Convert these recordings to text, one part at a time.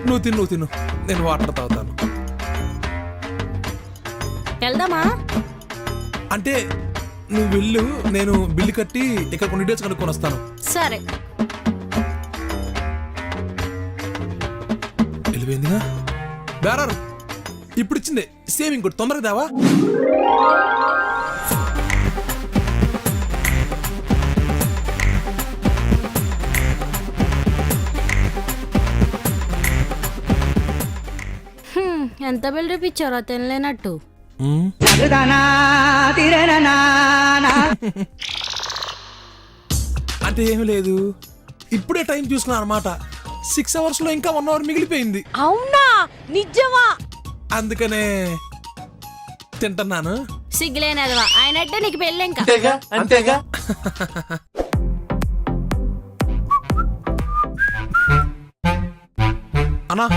నువ్వు తిను నేను వాటర్ తాగుతాను. వెళ్దామా? అంటే నువ్వు వెళ్ళు, నేను బిల్లు కట్టి ఇక్కడ కొన్ని డీటెయిల్స్ కనుక్కొని వస్తాను. సరే. వెళ్ళిపోయిందిగా. బేరారు ఇప్పుడు ఇచ్చింది సేవింగ్ కొట్టి తొందరగా దావా. ఎంత బిల్డప్ ఇచ్చారో తినలేనట్టు. అంటే ఏమి లేదు, ఇప్పుడే టైం చూసుకున్నా అనమాట. 6 hours లో ఇంకా 1 hour మిగిలిపోయింది. అవునా? నిజమా? అందుకనే తింటున్నాను. సిగ్గులేనదవా, ఆయనట్టే నీకు పెళ్ళి ఇంకా. అంతేగా. అన్నా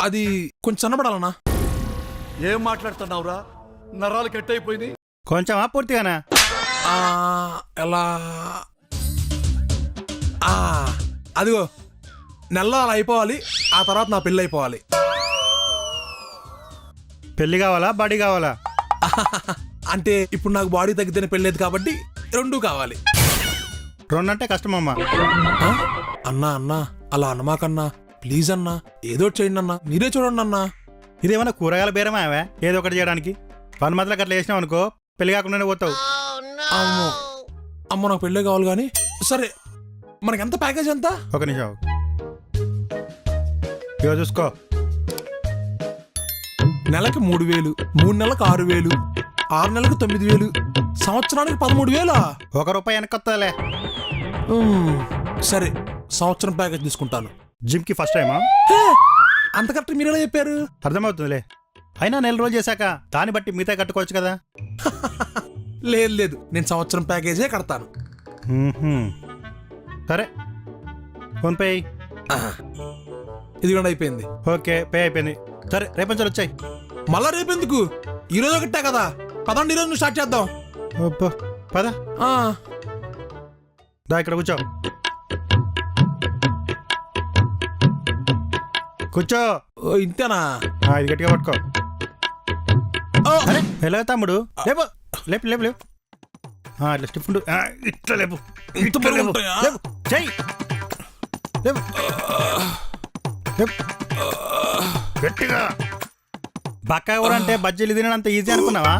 అది కొంచెం సన్నపడాలన్నా. ఏం మాట్లాడుతున్నావురా? నరాలు కట్ అయిపోయింది. కొంచెమా పూర్తిగానా? ఎలా అదిగో నెలలో అలా అయిపోవాలి, ఆ తర్వాత నా పెళ్ళి అయిపోవాలి. పెళ్లి కావాలా బాడీ కావాలా? అంటే ఇప్పుడు నాకు బాడీ తగ్గితేనే పెళ్ళేది కాబట్టి 2 కావాలి. 2 అంటే కష్టమమ్మా. అన్నా అలా అన్నమాకన్నా ప్లీజ్ అన్నా, ఏదో చేయండి అన్నా, మీరే చూడండి అన్నా. ఇదేమన్నా కూరగాయల బేరమా అవే ఏదో ఒకటి చేయడానికి? 1 month అట్లా వేసినావు అనుకో పెళ్లి కాకుండానే పోతావు. అమ్మో నాకు పెళ్ళే కావాలి కానీ. సరే మనకి ఎంత ప్యాకేజ్ ఎంత? ఒక నిమిషం ఇగో చూసుకో. నెలకి 3,000, 3 నెలలకు 6,000, 6 నెలలకు 9,000, సంవత్సరానికి 13,000. ₹1 వెనకొత్తలే. సరే సంవత్సరం ప్యాకేజ్ తీసుకుంటాను. జిమ్ కి ఫస్ట్ టైమా? అంత కరెక్ట్ మీరు ఎలా చెప్పారు? అర్థమవుతుందిలే. అయినా 4 రోజులు చేశాక దాన్ని బట్టి మిగతా కట్టుకోవచ్చు కదా. లేదు నేను సంవత్సరం ప్యాకేజే కడతాను. సరే ఫోన్ పే. ఇది కూడా అయిపోయింది. ఓకే పే అయిపోయింది. సరే రేపు నుంచి వచ్చాయి. మళ్ళా రేపు ఎందుకు? ఈ రోజు ఒకటే కదా. పదండి, ఈ రోజు స్టార్ట్ చేద్దాం. పద దా ఇక్కడ కూర్చో. కూర్చో. ఇంతేనా? ఇది గట్టిగా పట్టుకో. అరే ఎలా తమ్ముడు? లేపు లేపు లేపు లేపు. ఇట్లా స్టిఫ్ ఉండు. ఇట్లా లేపు. గట్టిగా. బక్క ఊరంటే బజ్జీలు తినంత ఈజీ అనుకున్నావా?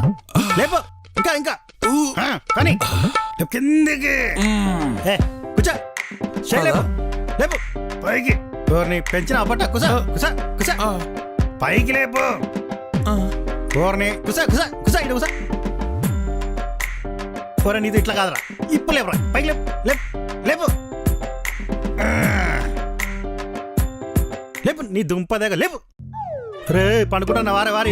లేపు ఇంకా ఇంకా కానీ కిందికి. కూర్చో. లేపు లేపు పైకి. నీ పెంచిన అబ్బట కుసా కుసా కుసా పైకి లేపు. కూరని కుసా కుసా కుసా ఇటు కుసా. కూర నీది ఇట్లా కాదురా. ఇప్పుడు లేపురా పైకి లేపు లేపు లేపు లేపు. నీ దుంపదేగా లేపు. రే పండుకుంటున్నా వారే వారి.